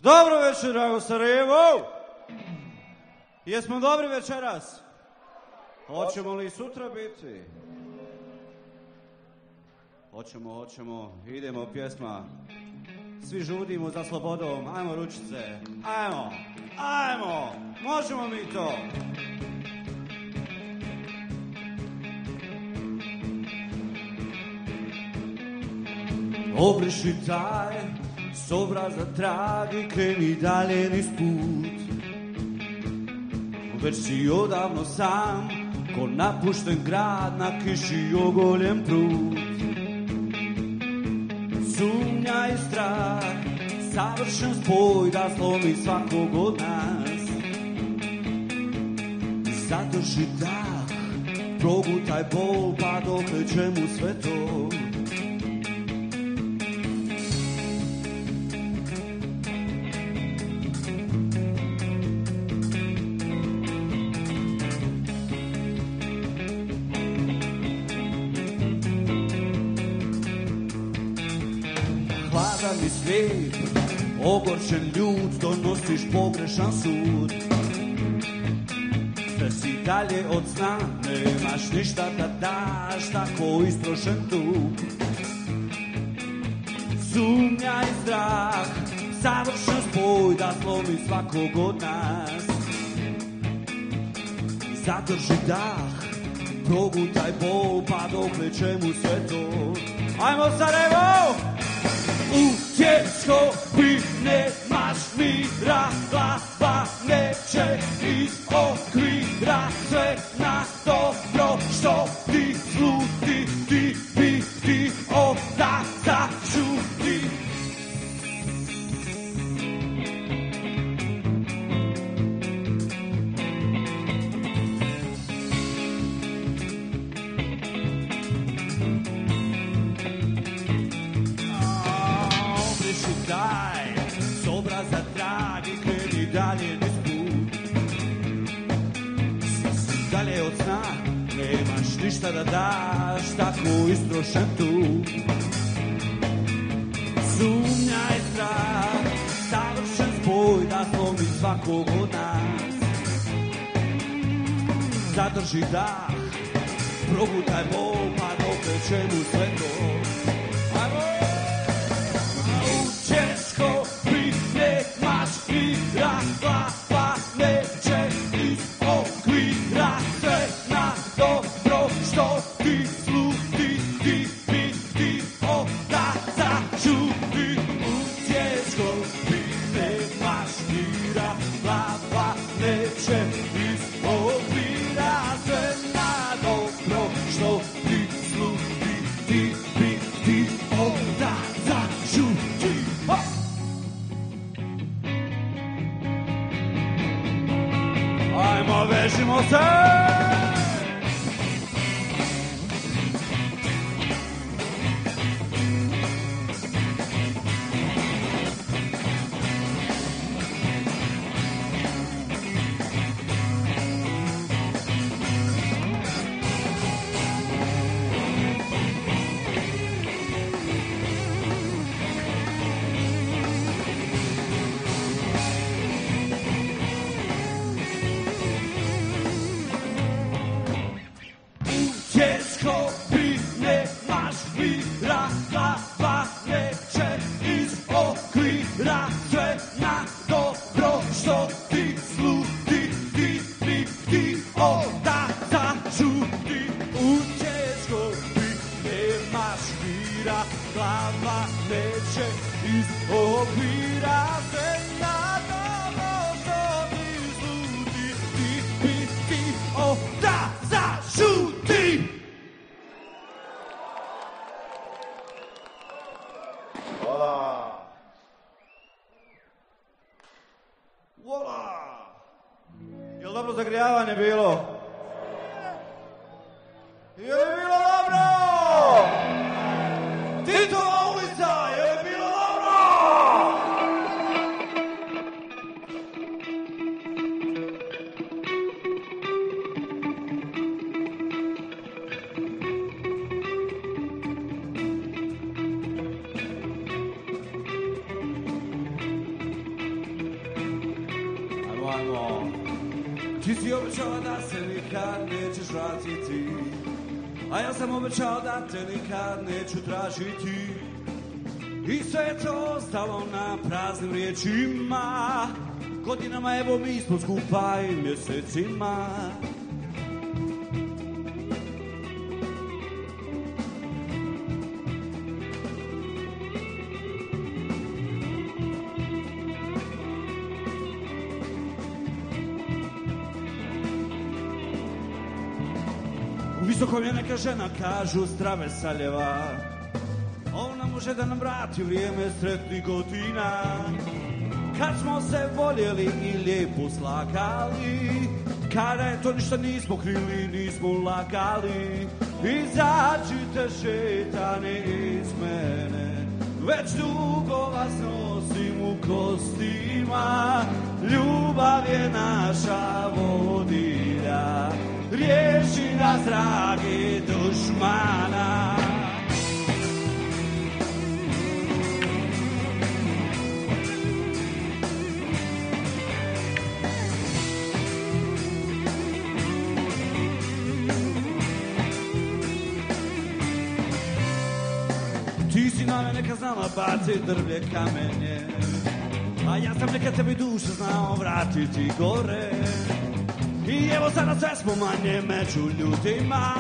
Dobro večer, drago Sarajevo! Jesmo dobri večeras? Hoćemo li sutra biti? Hoćemo, idemo pjesma. Svi žudimo za slobodom, ajmo ručice, ajmo, možemo mi to! Obriši taj s obraza trag i kreni dalje niz put. Već si odavno sam, ko napušten grad na kiši ogoljen prut. Sumnja i strah, savršen spoj da slomi svakog od nas. Zadrži dah, progutaj bol pa dokle čemu sve to. Hladan i slijep, ogorčen ljud, donosiš pogrešan sud. Sve si dalje od sna, nemaš ništa da daš, tako istrošen tu. Sumnja i strah, savršen spoj da slomi svakog od nas. Zadrži dah, progutaj bol, pa dokle čemu sve to. Ajmo Sarajevo! U tjeskobi nemaš mira, glava neće iz okvira, sve na dobro što ti sluti, ti biti onda začuti. Daj, s obraza trag i kreni dalje niz put. Si dalje od sna, nemaš ništa da daš, tako istrošen tu. Sumnja i strah, savršen spoj da slomi svakog od nas. Zadrži dah, progutaj bol, pa dokle čemu sve to. Nemaš mira, glava neće iz okvira, sve na dobro što ti sluti, ti biti onda začuti. U tjeskobi nemaš mira, glava neće iz okvira, sve na dobro što ti sluti, ti biti onda začuti. Ajmo, vežimo se! Tjeskobi nemaš mira, glava neće iz okvira, sve na dobro što ti sluti, ti biti onda začuti. U tjeskobi nemaš mira, glava neće iz okvira, sve na dobro što ti sluti, ti biti onda začuti. Vola! Jel dobro zagrijavanje bilo? Jel je bilo dobro? Titova ulica, jel je bilo dobro? ajmo. Ti si obećala da se nikad nećeš vratiti, a ja sam obećao da te nikad neću tražiti. I sve je to ostalo na praznim riječima. Godinama evo mi smo skupa i mjesecima. U visokom je neka žena, kažu zdrave saljeva. Ona može da nam vrati vrijeme sretnih godina, kad smo se voljeli i lijepo slagali, kada je to ništa nismo krili, nismo lagali. Izađite šetane iz mene, već dugo vas nosim u kostima. Ljubav je naša vodilja, riješi nas dragi dušmana. Ti si na mene kad znala bacit drvlje kamenje, a ja sam nekad tebi dušu znao vratiti gore. I evo sada sve smo manje među ljudima,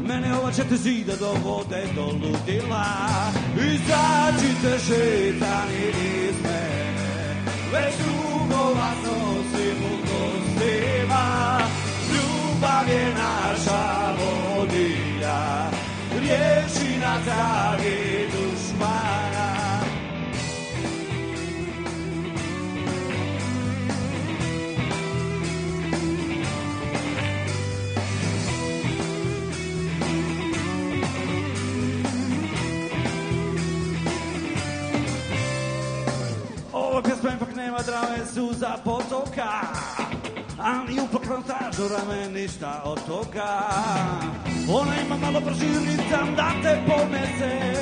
mene ova 4 zida dovode do ludila. Izađite šetani iz mene, već dugo vas nosim u kostima. Ljubav je naša vodilja, riješi nas dragi dušmana. Ova pjesma ipak nema drame, suza potoka, ali uplakran stažu rame, ništa od toga. Ona ima malo brži ritam da te ponese,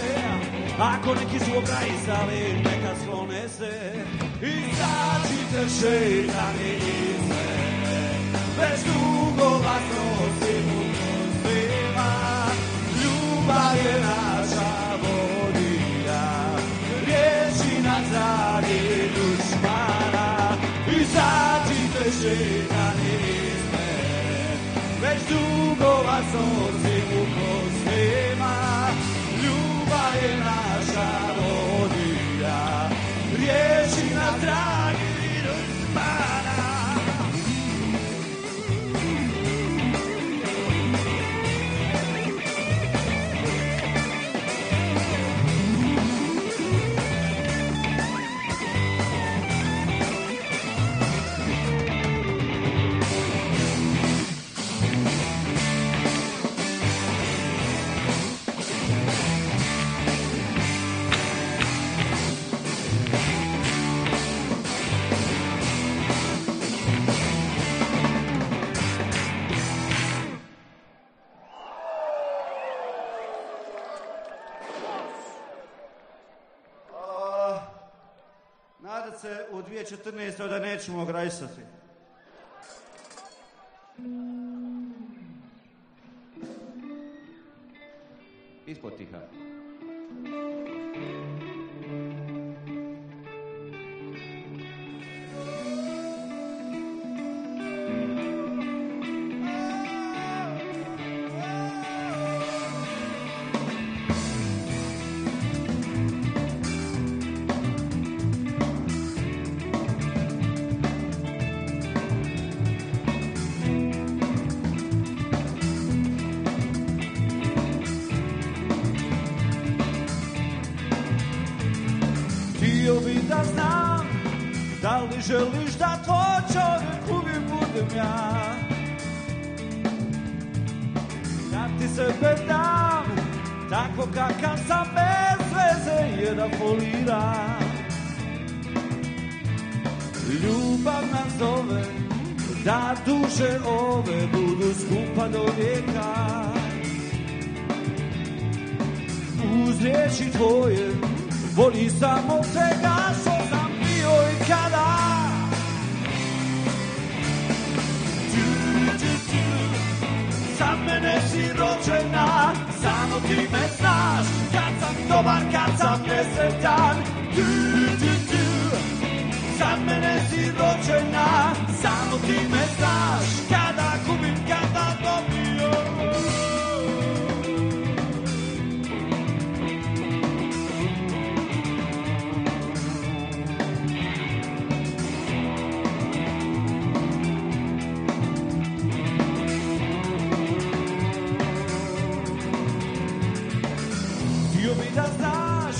ako neki su ograjzali, neka sklone se. Izađite šetani iz mene, već dugo vas nosim u kostima. Ljubav je naša vodilja, riješi nas dragi dušmana. Izađite šetani iz mene, već dugo vas nosim u kostima. Ljubav je naša vodilja, riješi nas dragi dušmana. Nadat se u 2014. da nećemo grajsati. Ispod tiha. Htio bi da znam, da li želiš da tvoj čovjek uvijek budem ja. Da ti sebe dam, tako kakav sam bez veze je da foliram. Ljubav nas zove, da duše ove budu skupa do vijeka. Uz riječi tvoje voli samo svega što sam bio i kada. dobar kad sam nesretan. Za mene si rođena, samo ti me znaš, kada gubim, kada dobijam. Htio bi da znaš,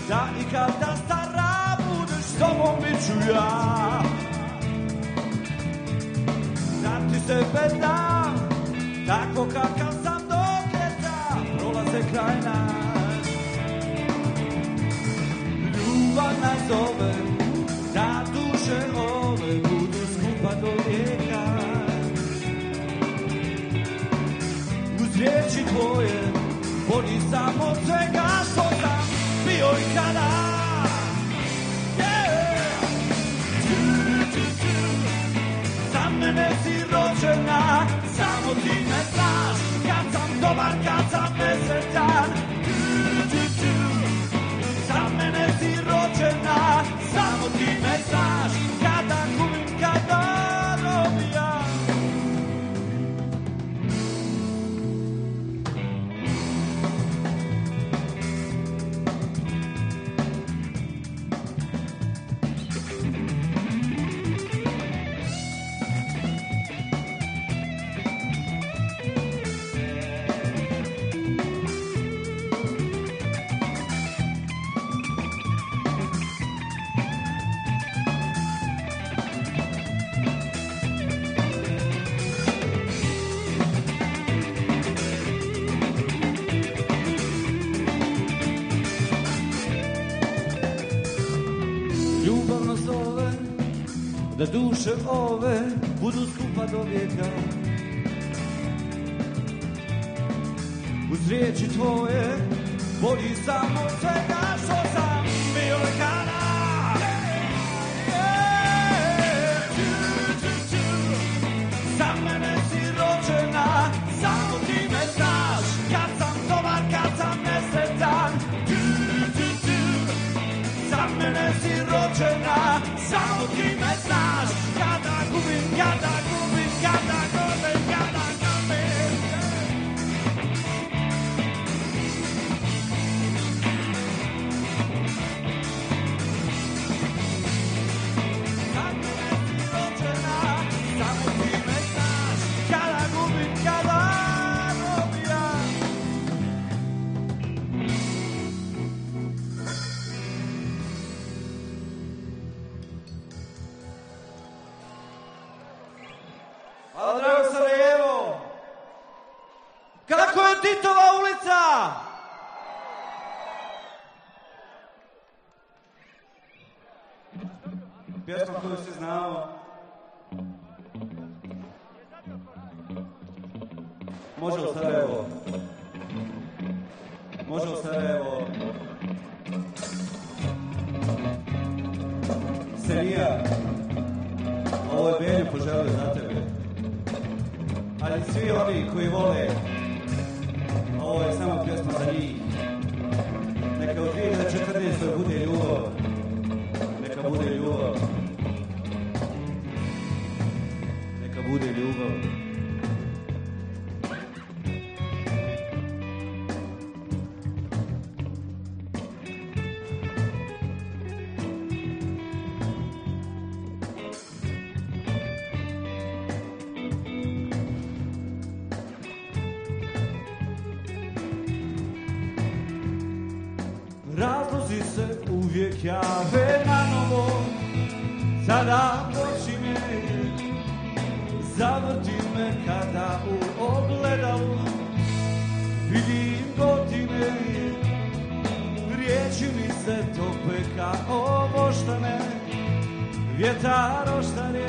da i kada stara budeš s tobom bit ću ja. Da ti sebe dam, tako kakav sam dok ljeta prolaze kraj nas. Ljubav nas zove, da duše ove budu skupa do vijeka. Uz riječi tvoje boli samo svega što sam bio i kada. Za mene si rođena, samo ti me znaš, kad sam dobar, kad sam nesretan. Za mene si rođena, samo ti me znaš, kada gubim, kada dobijam. Ljubavno zove, da duše ove budu skupa do vijeka. Uz riječi tvoje boli samo svega što sam bio i kada. Za mene si rođena, samo ti me znaš, kad sam dobar, kad sam nesretan. Za mene si rođena, samo ti me znaš, kada gubim, kada gubim, kada gubim, kada gubim. Za mene si rođena, samo ti me znaš, kada gubim, kada dobijam. Hvala, drago Sarajevo! Kako je Titova ulica? Pjesma koju svi znamo. Može u Sarajevo. Može u Sarajevo. Serija. Ovo je Belju poželio za tebe. Ali svi oni koji vole, ovo je samo pjesma za njih. Neka u 2014. bude ljubav. Neka bude ljubav. Neka bude ljubav. Razlozi se uvijek jave na novo, sada počinje, zavrti me kada u ogledalu vidim godine, riječi mi se tope kao voštane, vjetar oštane,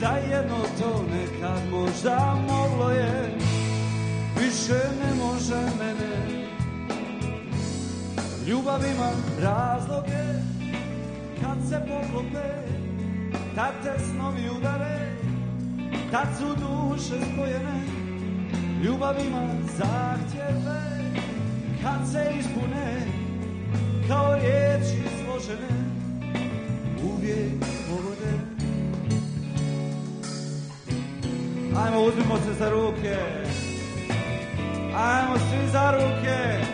zajedno to nekad možda moglo je, više ne može mene. Ljubav ima razloge, kad se poklope, tad te snovi udare, tad su duše spojene. Ljubav ima zahtjeve, kad se ispune kao riječi složene, uvijek pogode. Ajmo, uzmimo se za ruke, ajmo svi za ruke,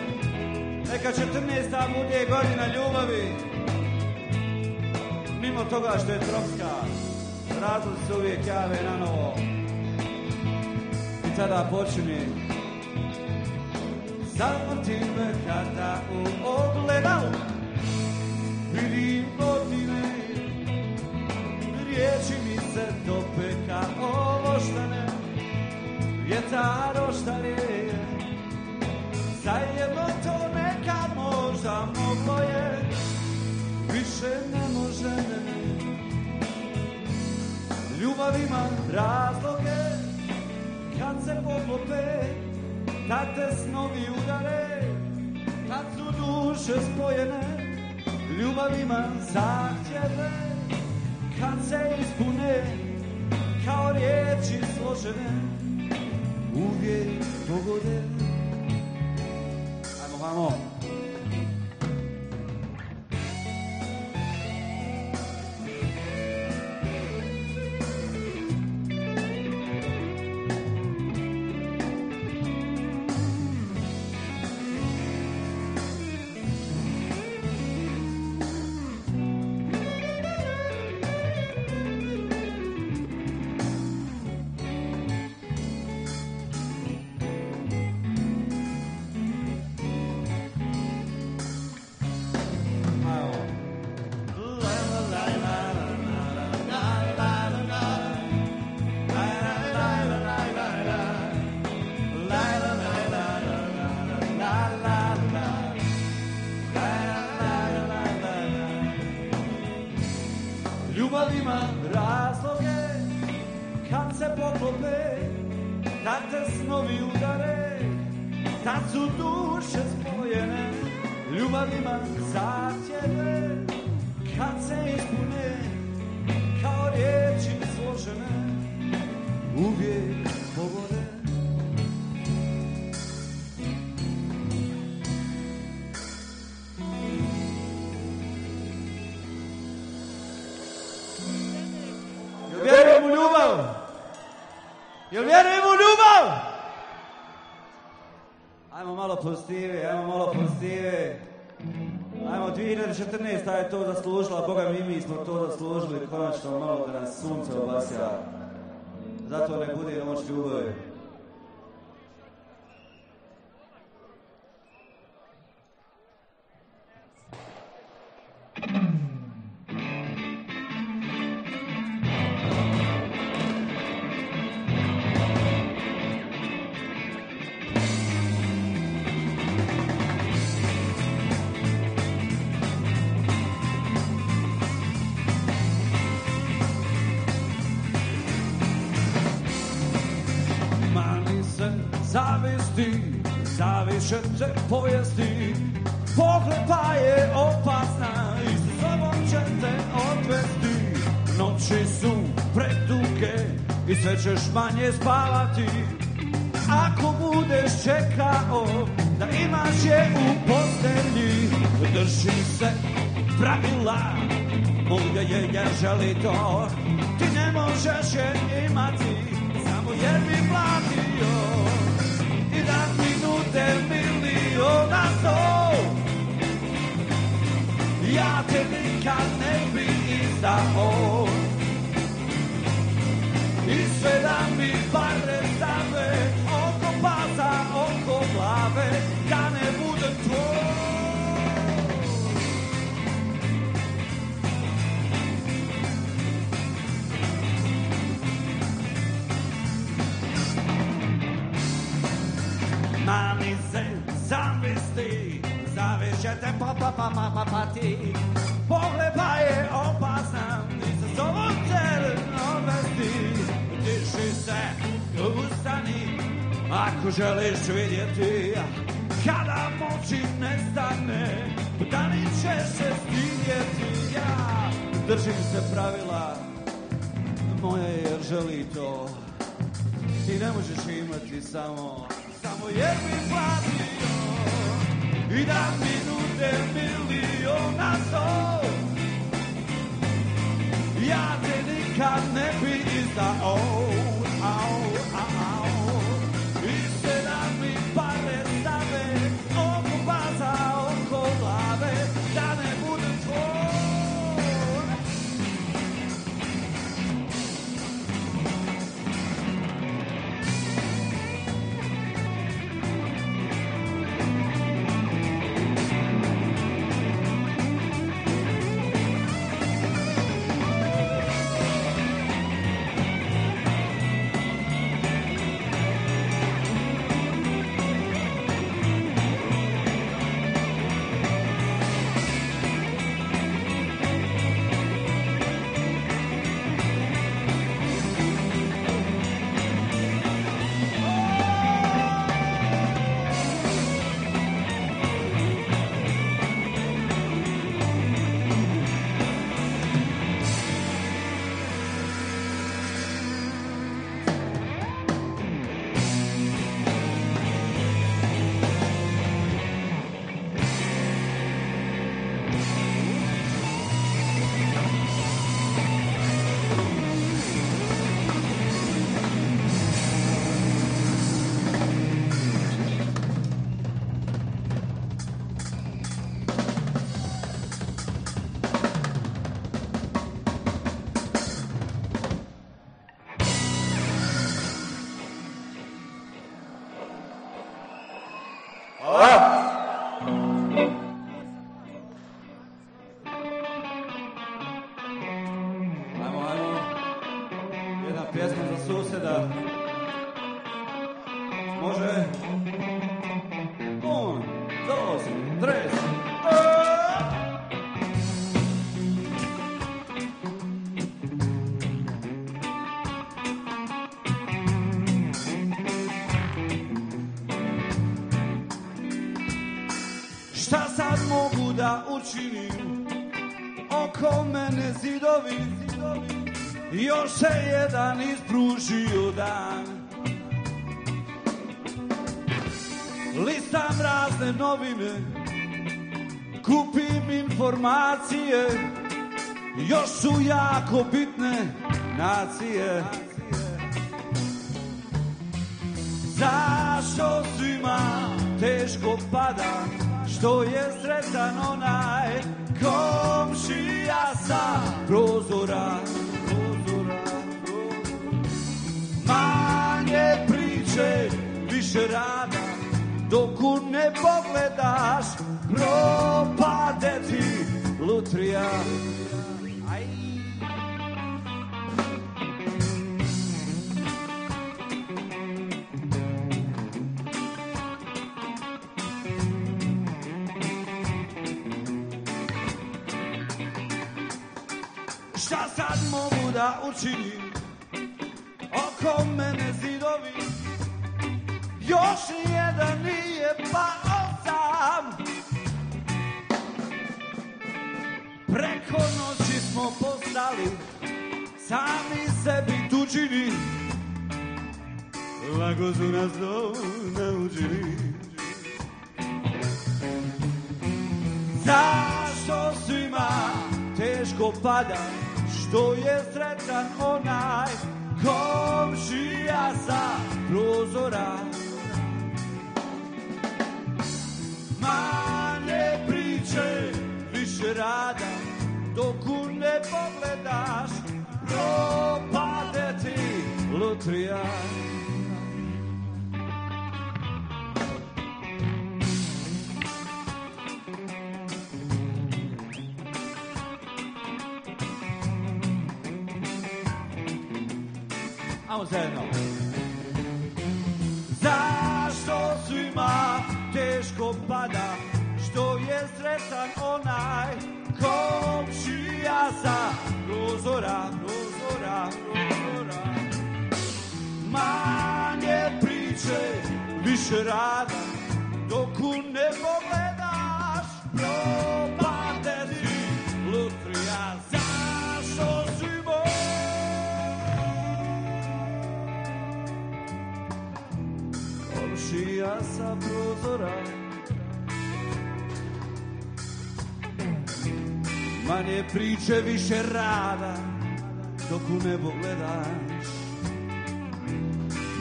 neka 14. bude godina ljubavi. Mimo toga što je tropska, razlog se uvijek jave na novo. I tada počini. Zavrtim me kada u ogledalu vidim godine, riječi mi se tope kao voštane, vjetar oštarije. Zajedno to nekad možda moglo je, više ne može ne. Ljubav ima razloge, kad se poklope, kad te snovi udare, kad su duše spojene. Ljubav ima zahtjeve, kad se ispune kao riječi složene, uvijek pogode. Ajmo, vamo. Ljubav ima razloge, kad se poklope, kad te snovi udare, kad su duše spojene. Ljubav ima zahtjeve, kad se ispune kao riječi složene, uvijek pogode. Vjerujem u ljubav! Jel vjerujem u ljubav? Ajmo malo pozitive, ajmo malo pozitive. Ajmo, 2014. je to zaslužila, Boga mi smo to zaslužili, konačno malo da nas sunce obasja. Zato ne bude noć ljubavi. Zaviše te pojesti, pohlepa je opasna i s sobom će te odvesti. Noći su preduge i sve ćeš manje spavati, ako budeš čekao da imaš je u postelji. Drži se pravila, mulja je jer želi to, ti ne možeš je imati samo jer bi platio. I da ti nude milion na sto, ja te nikad ne bi izdao. I sve da mi pare stave oko pasa, oko glave, da ne budem tvoj. Mami se zamisli, zavišete pati. Pohlepa je opasna i sa sobom će odvesti. Diši se, ustani, ako želiš vidjeti. Kada moći nestane, dani će se stidjeti. Ja držim se pravila moje jer želi to. Ti ne možeš imati samo jer bi platio. i da mi nude milion na sto. Ja te nikad ne bi izdao, i se da mi pare stave oko baza, oko glave, da ne budem tvoj. Šta sad mogu da učinim? Oko mene zidovi, još se jedan ispružio dan. Listam razne novine, kupim informacije, još su jako bitne nacije. Zašto svima teško pada, što je sretan onaj komšija sa prozora. Manje priče, više rada, dok u ne pogledaš, propade ti lutrija. Šta sad mogu da učinim? Oko mene zidovi, još nijedan nije pao sam. Preko noći smo postali sami sebi tuđini, lako su nas to naučili. Zašto svima teško pada, što je sretan onaj komšija sa prozora. Manje priče, više rada, dok u ne pogledaš, propade ti lutrija. Ajmo zajedno. Zašto svima teško pada, što je sretan onaj komšija sa prozora. Manje priče, više rada, dok u ne pogledaš, propade ti lutrija. Zašto svima komšija sa prozora. manje priče, više rada, dok u nebo gledaš,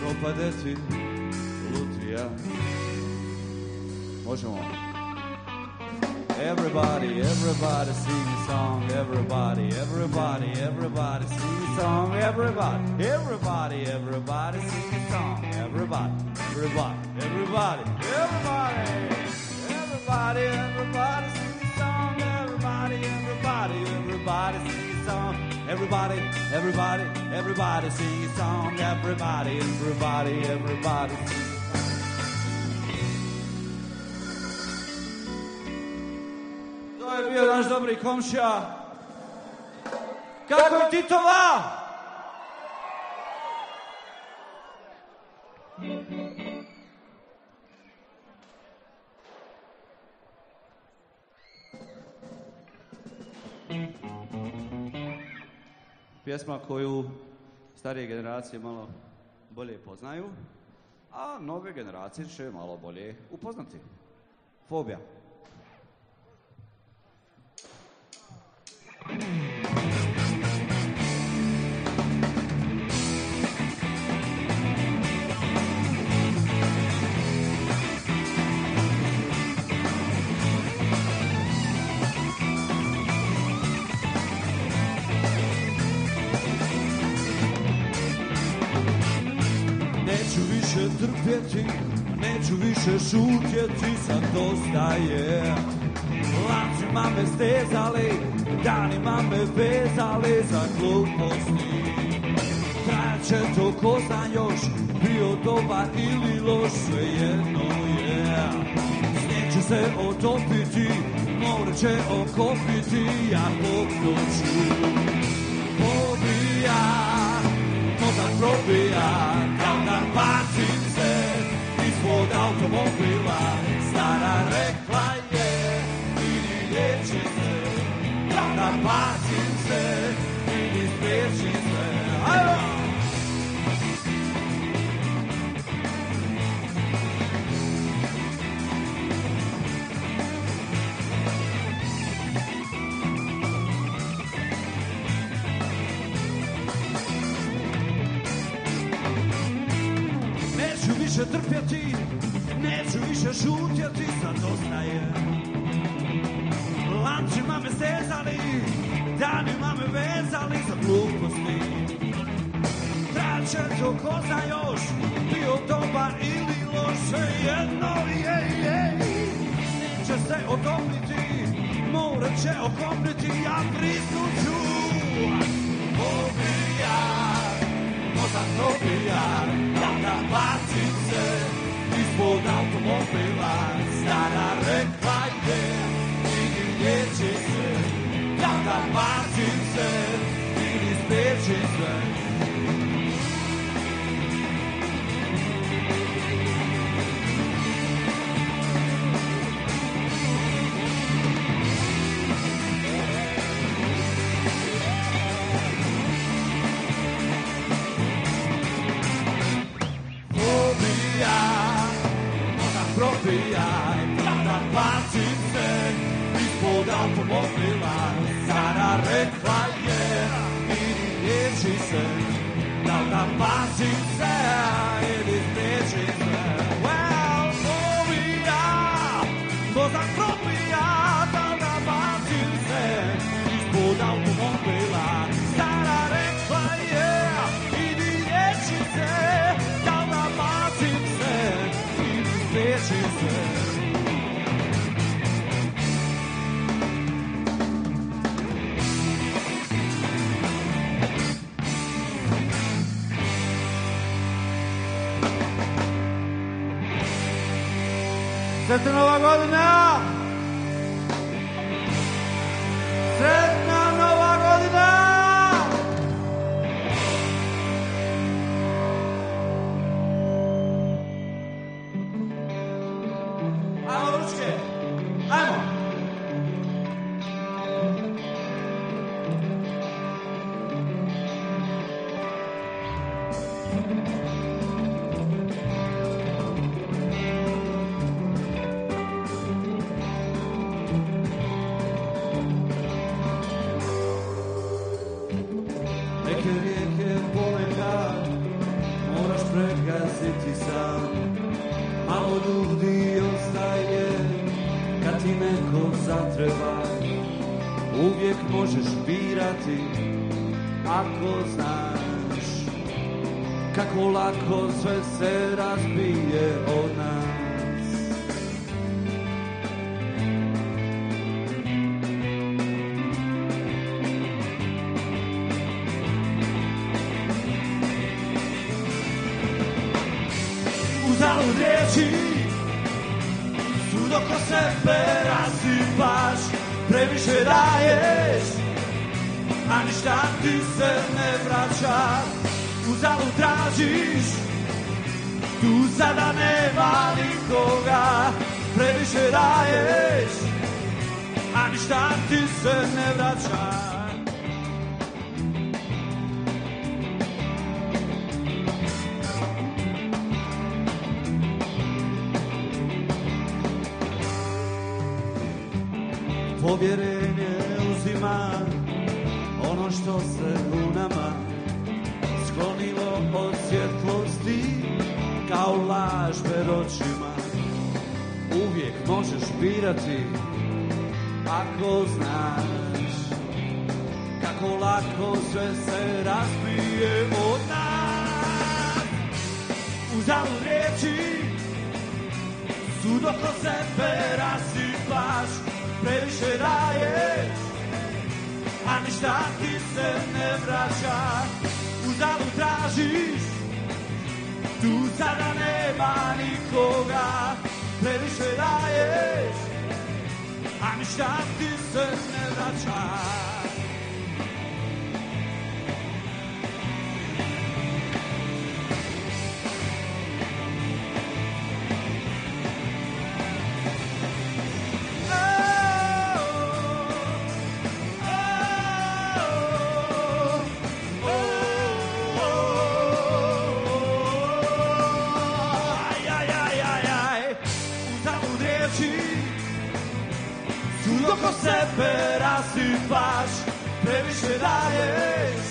propade ti lutija. Možemo. Everybody, everybody sing a song. Everybody, everybody, everybody sing a song. Everybody, everybody, everybody sing a song. Everybody, everybody, everybody, everybody, everybody, everybody sing a song. Everybody, everybody, everybody sing a song. Everybody, everybody, everybody sing a song. Everybody, everybody, everybody sing a song. To je bio naš dobri komšija. Kako je Titova? Pjesma koju starije generacije malo bolje poznaju, a nove generacije će malo bolje upoznati. Fobija. Neću više trpjeti, neću više šutjeti, sad dosta je. Lancima me stezali, danima me vezali za gluposti. Trajat će to ko zna još, bio dobar ili loš, svejedno je. Snijeg će se otopiti, more će okopiti, ja poknoću. Pobija, mozak probija, kao da bacim se ispod automobila. Stara rekla je, vidi liječi se, kao da bacim se, vidi spriječi se. Ajmo! Više trpjeti, neću više šutjeti, sad dosta je. Lancima me stezali, danima me vezali za gluposti. Trajat će to ko zna još, bio dobar ili loš, jedno je. Neće se otopiti, more će okopniti, ja prisnuću. Pobija, mozak probija, da bacim se ispod automobila. Stara rekla je, vidi liječi se, da bacim se ili spriječi se. Da bacim se ispod automobila. Sada rekla je, vidi liječi se, da bacim se ili spriječi se. Well, pobija, mozak probija, da bacim se ispod automobila. Sada rekla je, vidi liječi se, da bacim se ili spriječi se. Sretna Nova godina! Sretna Nova godina! Ajmo ručke! Ajmo! Neke rijeke ponekad moraš pregaziti sam. Malo ljudi ostaje kad ti neko zatreba. Uvijek možeš birati ako znaš kako lako sve se razbije od nas. Uzalud riječi sud oko sebe rasipaš, previše daješ, a ništa ti se ne vraća. Uzalud tražiš, tu sada nema nikoga. Previše daješ, a ništa ti se ne vraća. Povjerenje uzima ono što se u nama sklonilo od svjetlosti kao laž pred očima. Uvijek možeš birati ako znaš kako lako sve se razbije od nas. Uzalud riječi sud oko sebe rasipaš, previše daješ, a ništa ti se ne vraća. Uzalud tražiš, tu sada nema nikoga. Previše daješ, a ništa ti se ne vraća. Sud oko sebe rasipaš, previše daješ,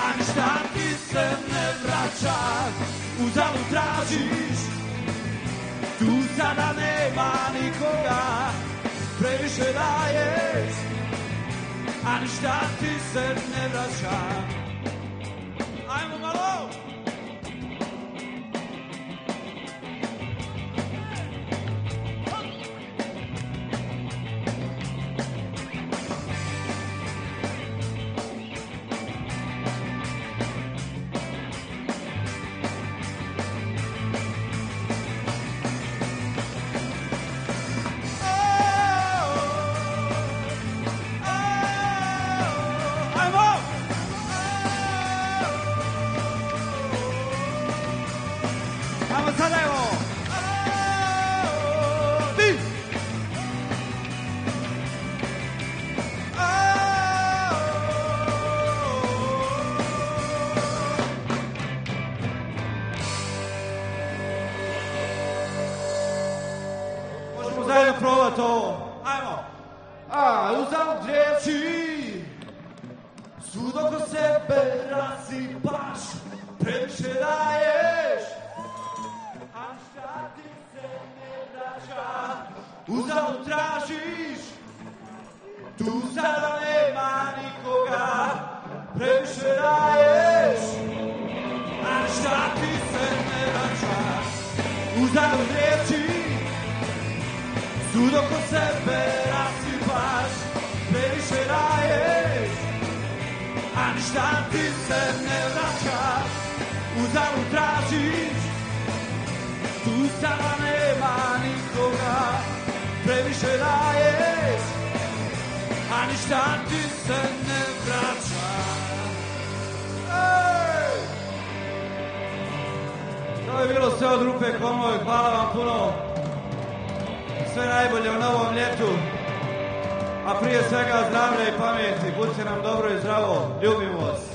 a ništa ti se ne vraća. Uzalud tražiš, tu sada nema nikoga. Previše daješ, a ništa ti se ne vraća. Ajmo malo! Sada evo! Ti! Možemo zajedno probati ovo. Ajmo! Uzalud riječi, sud oko sebe rasipaš, previše daješ, a šta ti se ne vraća. Uzalud tražiš, tu sada nema nikoga. Previše daješ, a šta ti se ne vraća. Uzalud riječi, sud oko sebe rasipaš, previše daješ, a ništa ti se ne vraća. Uzalud tražiš, tu sada nema nikoga. Previše daješ, a ništa ti se ne vraća. To je bilo sve od Rupe Komoj. Hvala vam puno. Sve najbolje u novom ljetu. A prije svega zdravlja i pameti. Budite nam dobro i zdravo. Ljubimo vas.